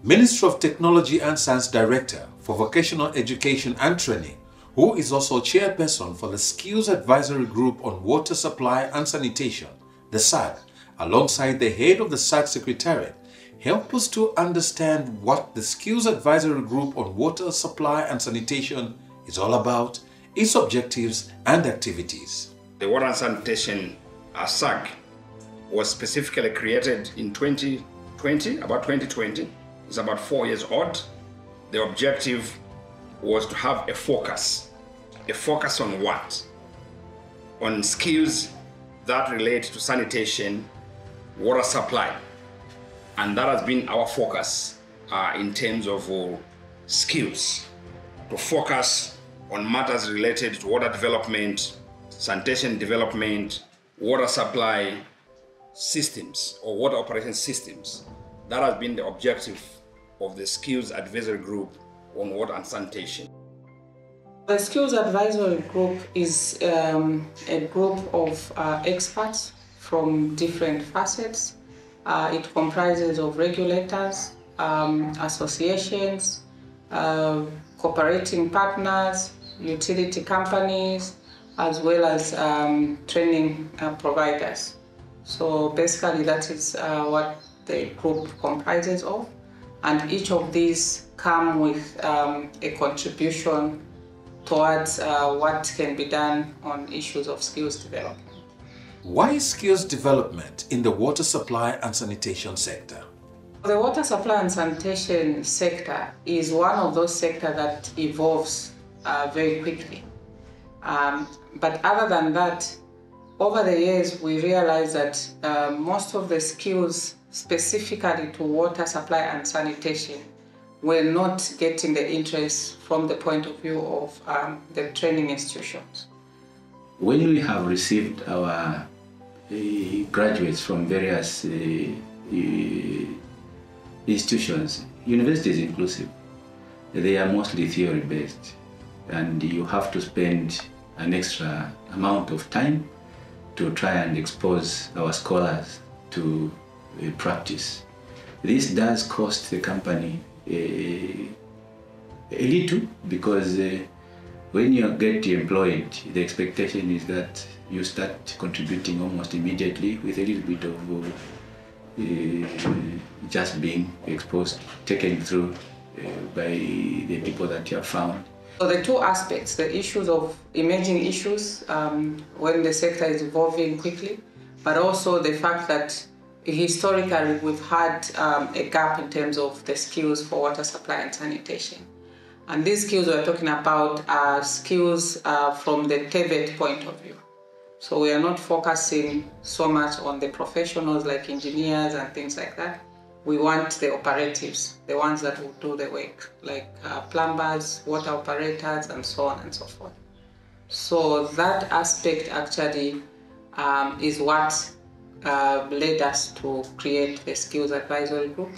Ministry of Technology and Science Director for Vocational Education and Training, who is also chairperson for the Skills Advisory Group on Water Supply and Sanitation, the SAG, alongside the head of the SAG Secretariat, help us to understand what the Skills Advisory Group on Water Supply and Sanitation is all about, its objectives and activities. The Water and Sanitation SAG was specifically created in 2020, about 2020. It's about 4 years old. The objective was to have a focus. A focus on what? On skills that relate to sanitation, water supply. And that has been our focus in terms of skills. To focus on matters related to water development, sanitation development, water supply systems or water operation systems. That has been the objective of the Skills Advisory Group on Water and Sanitation. The Skills Advisory Group is a group of experts from different facets. It comprises of regulators, associations, cooperating partners, utility companies, as well as training providers. So basically that is what the group comprises of, and each of these come with a contribution towards what can be done on issues of skills development. Why is skills development in the water supply and sanitation sector? The water supply and sanitation sector is one of those sectors that evolves very quickly. But other than that, over the years we realized that most of the skills specifically to water supply and sanitation were not getting the interest from the point of view of the training institutions. When we have received our graduates from various institutions, universities inclusive, they are mostly theory-based, and you have to spend an extra amount of time to try and expose our scholars to practice. This does cost the company a little, because when you get employed, the expectation is that you start contributing almost immediately with a little bit of just being exposed, taken through by the people that you have found. So the two aspects, the issues of emerging issues when the sector is evolving quickly, but also the fact that historically we've had a gap in terms of the skills for water supply and sanitation. And these skills we're talking about are skills from the TVET point of view. So we are not focusing so much on the professionals like engineers and things like that. We want the operatives, the ones that will do the work, like plumbers, water operators, and so on and so forth. So that aspect actually is what led us to create the Skills Advisory Group,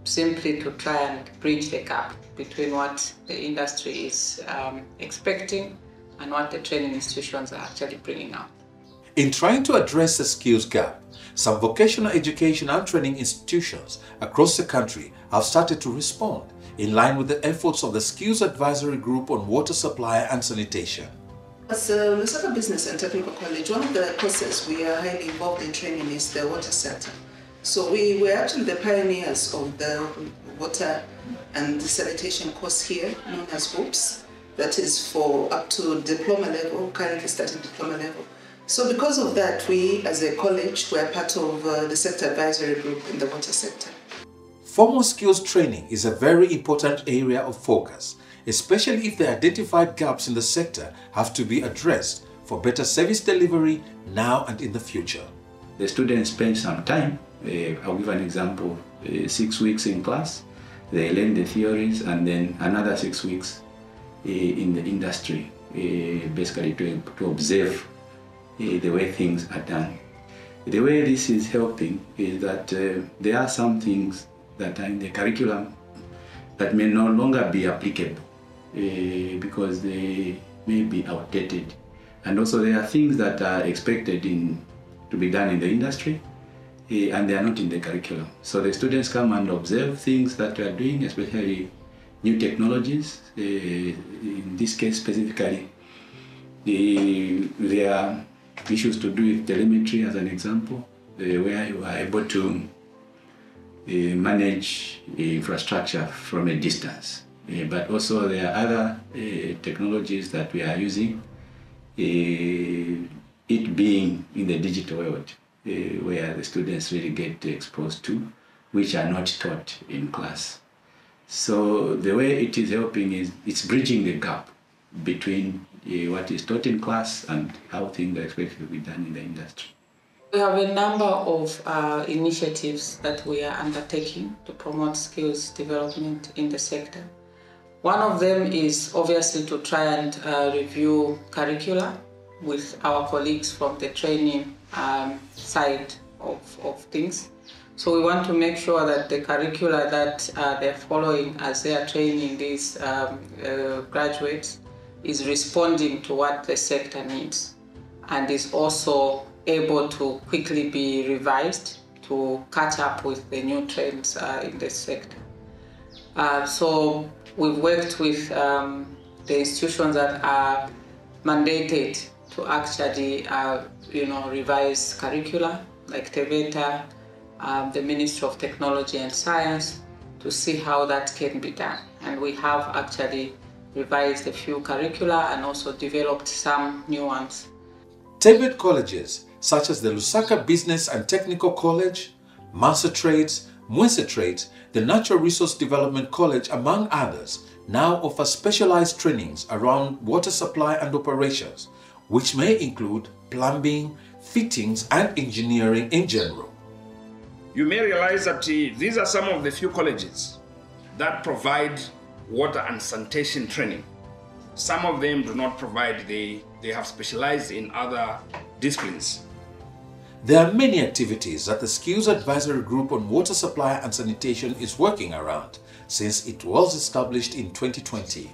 simply to try and bridge the gap between what the industry is expecting and what the training institutions are actually bringing out. In trying to address the skills gap, some vocational education and training institutions across the country have started to respond in line with the efforts of the Skills Advisory Group on Water Supply and Sanitation. As a Lusaka Business and Technical College, one of the courses we are highly involved in training is the water sector. So we were actually the pioneers of the water and sanitation course here, known as WOOPS. That is for up to diploma level, currently starting diploma level. So because of that, we as a college were part of the sector advisory group in the water sector. Formal skills training is a very important area of focus, especially if the identified gaps in the sector have to be addressed for better service delivery now and in the future. The students spend some time, I'll give an example, 6 weeks in class, they learn the theories, and then another 6 weeks in the industry, basically to observe the way things are done. The way this is helping is that there are some things that are in the curriculum that may no longer be applicable because they may be outdated. And also there are things that are expected to be done in the industry and they are not in the curriculum. So the students come and observe things that we are doing, especially new technologies. In this case specifically, there are issues to do with telemetry as an example, where you are able to manage infrastructure from a distance. But also there are other technologies that we are using, it being in the digital world, where the students really get exposed to, which are not taught in class. So the way it is helping is it's bridging the gap between what is taught in class and how things are expected to be done in the industry. We have a number of initiatives that we are undertaking to promote skills development in the sector. One of them is obviously to try and review curricula with our colleagues from the training side of things. So we want to make sure that the curricula that they're following as they are training these graduates is responding to what the sector needs and is also able to quickly be revised to catch up with the new trends in the sector. So we've worked with the institutions that are mandated to actually revise curricula, like TVETA, the Ministry of Technology and Science, to see how that can be done. And we have actually revised a few curricula and also developed some new ones. TVET colleges such as the Lusaka Business and Technical College, Master Trades, Mwese Trades, the Natural Resource Development College, among others, now offer specialized trainings around water supply and operations, which may include plumbing, fittings, and engineering in general. You may realize that these are some of the few colleges that provide water and sanitation training. Some of them do not provide, they have specialized in other disciplines. There are many activities that the Skills Advisory Group on Water Supply and Sanitation is working around since it was established in 2020.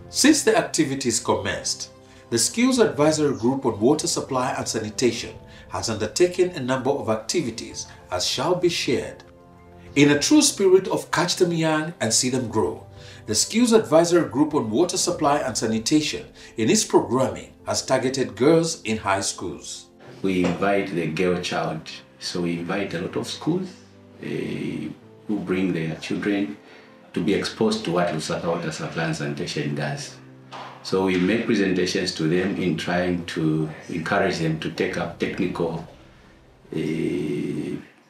Since the activities commenced, the Skills Advisory Group on Water Supply and Sanitation has undertaken a number of activities as shall be shared. In a true spirit of catch them young and see them grow, the Skills Advisory Group on Water Supply and Sanitation in its programming has targeted girls in high schools. We invite the girl child, so we invite a lot of schools who bring their children to be exposed to what Lusaka Water Supply and Sanitation does. So we make presentations to them in trying to encourage them to take up technical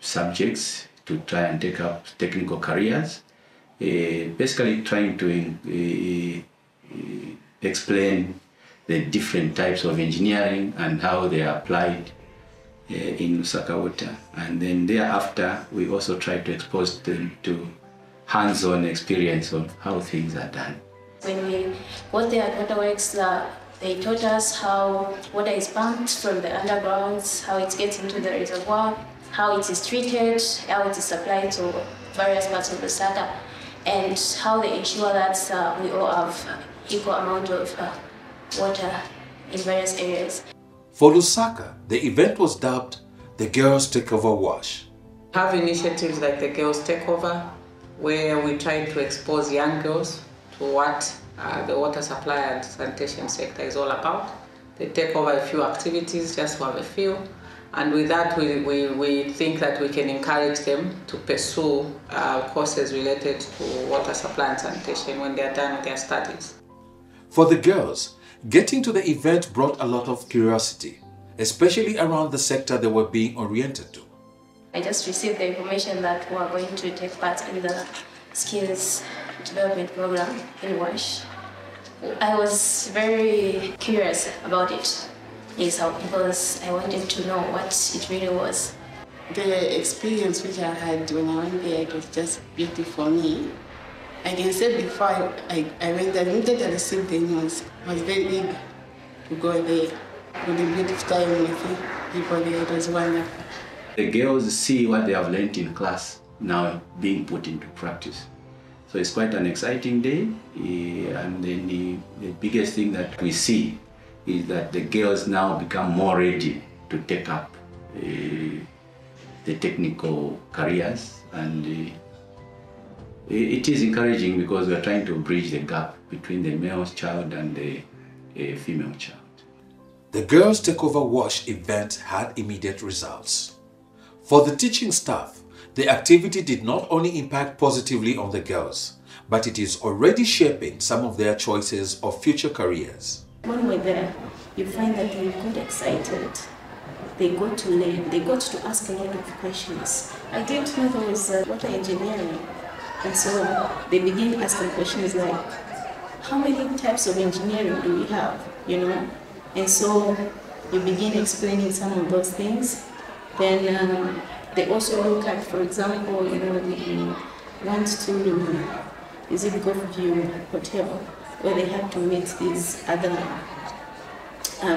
subjects, to try and take up technical careers, basically trying to explain the different types of engineering and how they are applied in Lusaka Water. And then thereafter, we also try to expose them to hands-on experience of how things are done. When we got there at Waterworks, they taught us how water is pumped from the undergrounds, how it gets into the reservoir, how it is treated, how it is supplied to various parts of Lusaka, and how they ensure that we all have equal amount of water in various areas. For Lusaka, the event was dubbed the Girls Takeover Wash. We have initiatives like the Girls Takeover, where we try to expose young girls to what the water supply and sanitation sector is all about. They take over a few activities, just to have a few, and with that we think that we can encourage them to pursue courses related to water supply and sanitation when they are done with their studies. For the girls, getting to the event brought a lot of curiosity, especially around the sector they were being oriented to. I just received the information that we are going to take part in the skills development program in WASH. I was very curious about it, because I wanted to know what it really was. The experience which I had when I went there, it was just beautiful for me. I can say before I went there, immediately I received the news, I was very eager to go there. With a beautiful time with people there, it was wonderful. The girls see what they have learned in class now being put into practice. So it's quite an exciting day, and then the biggest thing that we see is that the girls now become more ready to take up the technical careers, and it is encouraging because we are trying to bridge the gap between the male child and the female child. The Girls Takeover Wash event had immediate results. For the teaching staff, the activity did not only impact positively on the girls, but it is already shaping some of their choices of future careers. When we're there, you find that they got excited. They got to learn. They got to ask a lot of questions. I didn't know there was water engineering. And so they begin asking questions like, how many types of engineering do we have, you know? And so you begin explaining some of those things. Then they also look at, for example, you know, we went to YEZI View Hotel where they had to meet these other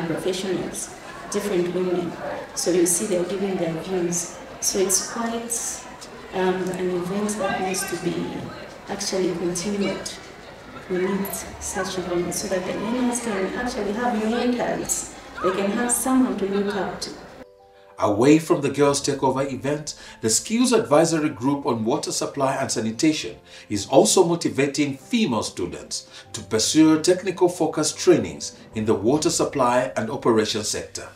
professionals, different women. So you see they're giving their views. So it's quite an event that needs to be actually continued. We need such events so that the learners can actually have mentors. They can have someone to look up to. Away from the Girls Takeover event, the Skills Advisory Group on Water Supply and Sanitation is also motivating female students to pursue technical-focused trainings in the water supply and operations sector.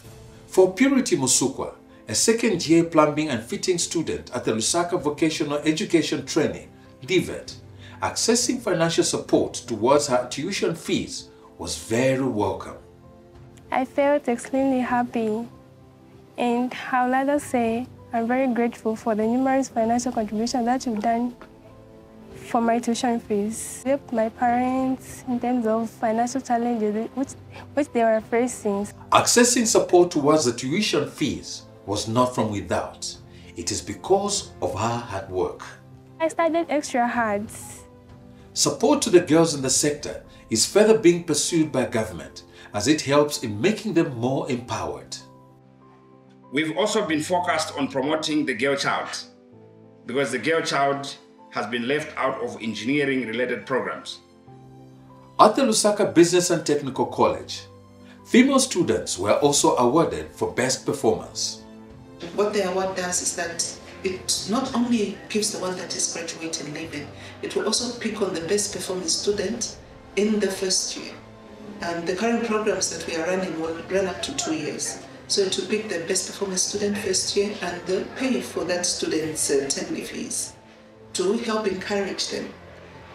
For Purity Musukwa, a second-year plumbing and fitting student at the Lusaka Vocational Education Training, DVET, accessing financial support towards her tuition fees was very welcome. I felt extremely happy, and I would rather say I'm very grateful for the numerous financial contributions that you've done for my tuition fees. It helped my parents in terms of financial challenges which they were facing. Accessing support towards the tuition fees was not from without. It is because of her hard work. I studied extra hard. Support to the girls in the sector is further being pursued by government as it helps in making them more empowered. We've also been focused on promoting the girl child because the girl child has been left out of engineering-related programs. At the Lusaka Business and Technical College, female students were also awarded for best performance. What the award does is that it not only gives the one that is graduating leaving, it will also pick on the best performing student in the first year. And the current programs that we are running will run up to 2 years. So to pick the best performing student first year and they'll pay for that student's term fees to help encourage them.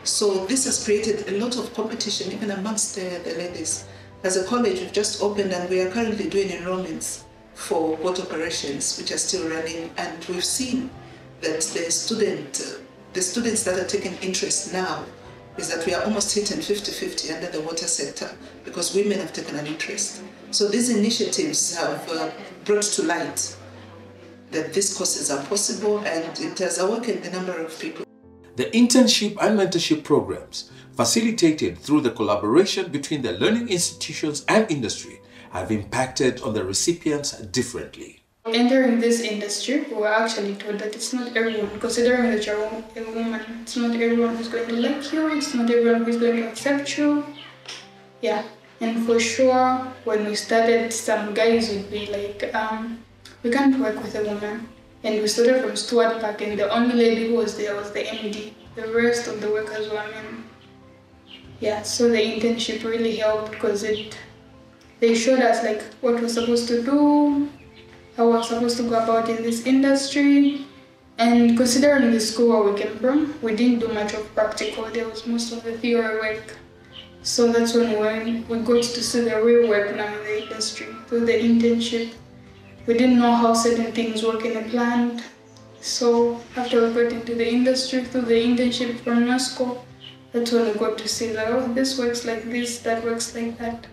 So this has created a lot of competition even amongst the ladies. As a college, we've just opened and we are currently doing enrollments for water operations, which are still running, and we've seen that the students that are taking interest now is that we are almost hitting 50-50 under the water sector because women have taken an interest. So these initiatives have brought to light that these courses are possible, and it has awakened a number of people. The internship and mentorship programs, facilitated through the collaboration between the learning institutions and industry, have impacted on the recipients differently. Entering this industry, we were actually told that it's not everyone, considering that you're a woman, it's not everyone who's going to like you, it's not everyone who's going to accept you. Yeah, and for sure, when we started, some guys would be like, we can't work with a woman. And we started from Stuart Park, and the only lady who was there was the MD. The rest of the workers were men. Yeah, so the internship really helped because they showed us like what we're supposed to do, how we're supposed to go about in this industry. And considering the school where we came from, we didn't do much of practical. There was most of the theory work. So that's when we got to see the real work now in the industry through the internship. We didn't know how certain things work in a plant. So after we got into the industry through the internship from NOSCO, that's when we got to see that, oh, this works like this, that works like that.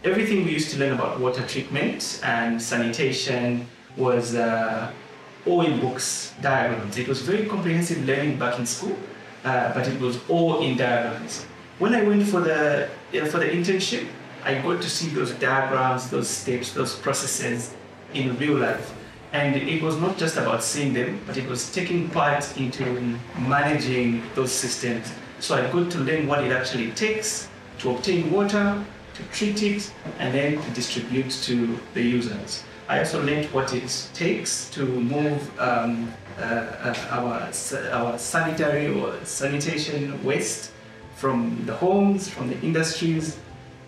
Everything we used to learn about water treatment and sanitation was all in books, diagrams. It was very comprehensive learning back in school, but it was all in diagrams. When I went for the internship, I got to see those diagrams, those steps, those processes in real life. And it was not just about seeing them, but it was taking part into managing those systems. So I got to learn what it actually takes to obtain water, to treat it, and then to distribute to the users. I also learned what it takes to move our sanitary or sanitation waste from the homes, from the industries,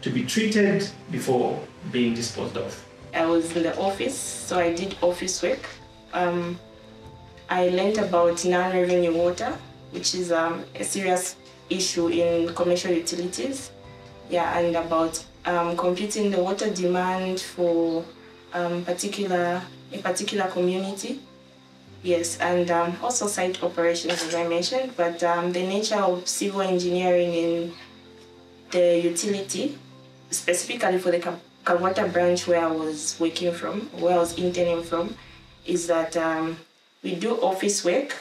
to be treated before being disposed of. I was in the office, so I did office work. I learned about non-revenue water, which is a serious issue in commercial utilities. Yeah, and about computing the water demand for a particular community. Yes, and also site operations, as I mentioned, but the nature of civil engineering in the utility, specifically for the Kawata branch where I was working from, where I was interning from, is that we do office work,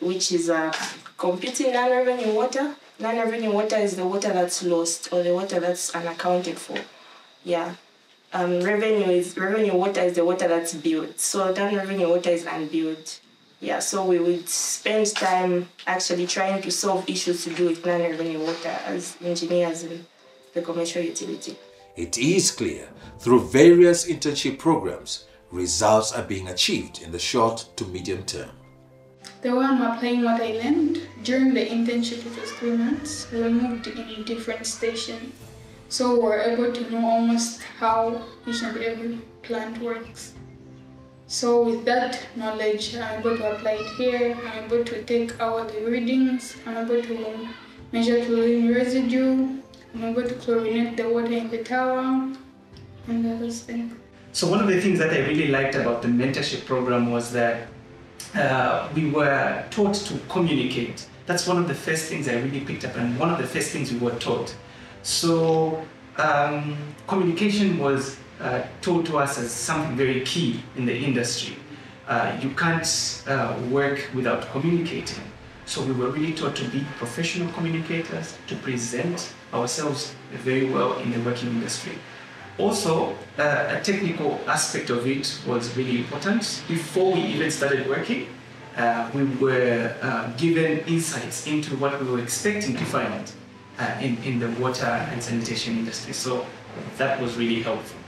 which is computing non-revenue water. Non-revenue water is the water that's lost or the water that's unaccounted for. Yeah. Revenue water is the water that's built. So non-revenue water is unbuilt. Yeah, so we would spend time actually trying to solve issues to do with non-revenue water as engineers in the commercial utility. It is clear through various internship programs, results are being achieved in the short to medium term. The way I'm applying what I learned during the internship, which was 3 months, we moved in a different station. So we're able to know almost how each and every plant works. So with that knowledge, I'm able to apply it here. I'm able to take out the readings. I'm able to measure chlorine residue. I'm able to chlorinate the water in the tower and those things. So one of the things that I really liked about the mentorship program was that we were taught to communicate. That's one of the first things I really picked up, and one of the first things we were taught. So communication was taught to us as something very key in the industry. You can't work without communicating. So we were really taught to be professional communicators, to present ourselves very well in the working industry. Also, a technical aspect of it was really important. Before we even started working, we were given insights into what we were expecting to find in the water and sanitation industry. So that was really helpful.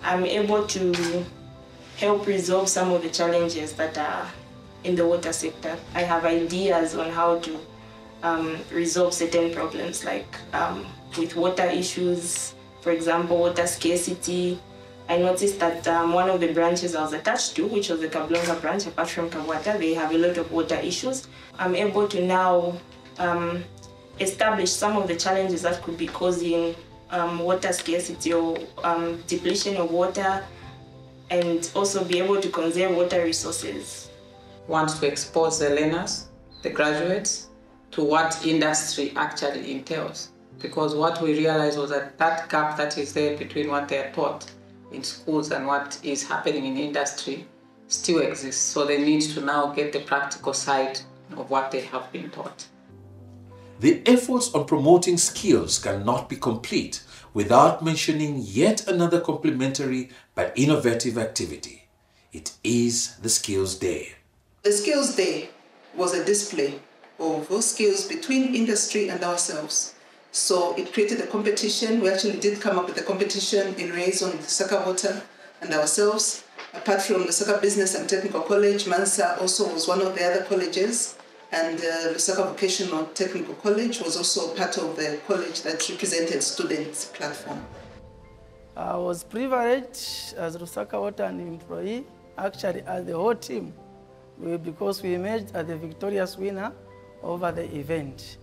I'm able to help resolve some of the challenges that are in the water sector. I have ideas on how to resolve certain problems, like with water issues. For example, water scarcity. I noticed that one of the branches I was attached to, which was the Kablonga branch, apart from Kawata, they have a lot of water issues. I'm able to now establish some of the challenges that could be causing water scarcity or depletion of water, and also be able to conserve water resources. Want to expose the learners, the graduates, to what industry actually entails. Because what we realized was that that gap that is there between what they are taught in schools and what is happening in industry still exists. So they need to now get the practical side of what they have been taught. The efforts on promoting skills cannot be complete without mentioning yet another complementary but innovative activity. It is the Skills Day. The Skills Day was a display of those skills between industry and ourselves. So it created a competition. We actually did come up with a competition in liaison with Lusaka Water and ourselves. Apart from Lusaka Business and Technical College, Mansa also was one of the other colleges, and Lusaka Vocational Technical College was also part of the college that represented students' platform. I was privileged as Lusaka Water an employee, actually as the whole team, because we emerged as the victorious winner over the event.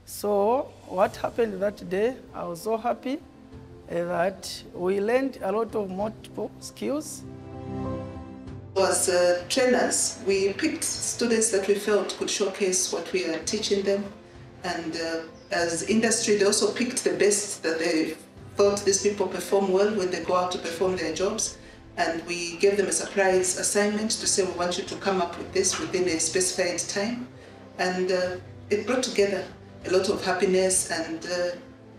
So what happened that day, I was so happy that we learned a lot of multiple skills. As trainers, we picked students that we felt could showcase what we are teaching them. And as industry, they also picked the best that they thought these people perform well when they go out to perform their jobs. And we gave them a surprise assignment to say, we want you to come up with this within a specified time. And it brought together a lot of happiness and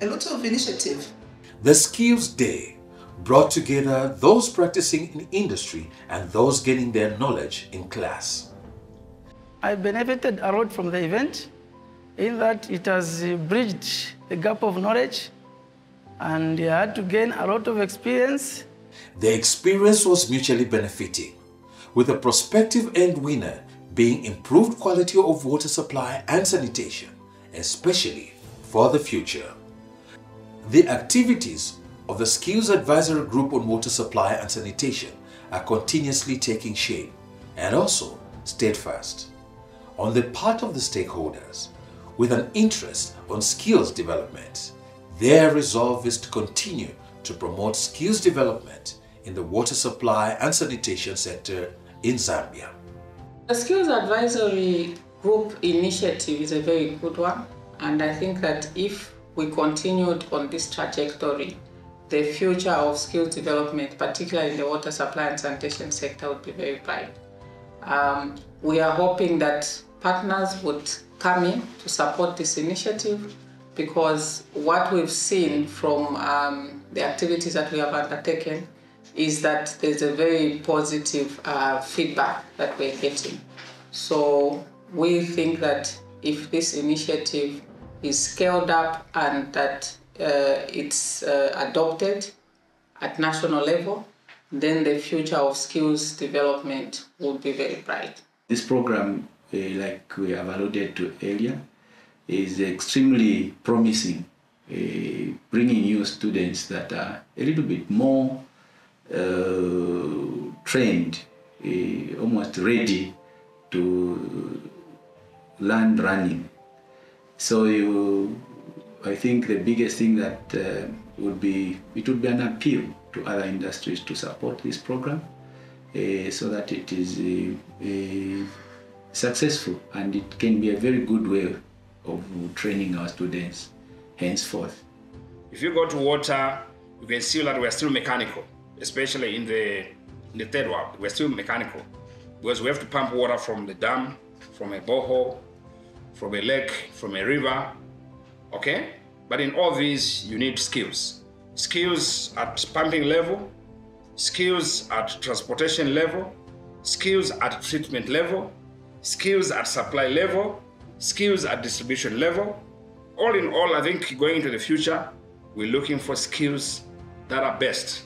a lot of initiative. The Skills Day brought together those practicing in industry and those getting their knowledge in class. I benefited a lot from the event in that it has bridged the gap of knowledge, and I had to gain a lot of experience The experience was mutually benefiting, with the prospective end winner being improved quality of water supply and sanitation, especially for the future. The activities of the Skills Advisory Group on Water Supply and Sanitation are continuously taking shape and also steadfast on the part of the stakeholders with an interest on skills development. Their resolve is to continue to promote skills development in the water supply and sanitation sector in Zambia. The Skills Advisory Group initiative is a very good one, and I think that if we continued on this trajectory, the future of skills development, particularly in the water supply and sanitation sector, would be very bright. We are hoping that partners would come in to support this initiative, because what we've seen from the activities that we have undertaken is that there's a very positive feedback that we're getting. So we think that if this initiative is scaled up and that it's adopted at national level, then the future of skills development will be very bright. This program, like we have alluded to earlier, is extremely promising, bringing new students that are a little bit more trained, almost ready to learn running. So I think the biggest thing that would be an appeal to other industries to support this program so that it is successful, and it can be a very good way of training our students henceforth. If you go to water, you can see that we're still mechanical, especially in the third world. We're still mechanical because we have to pump water from the dam, from a borehole, from a lake, from a river, okay? But in all these, you need skills. Skills at pumping level, skills at transportation level, skills at treatment level, skills at supply level, skills at distribution level. All in all, I think going into the future, we're looking for skills that are best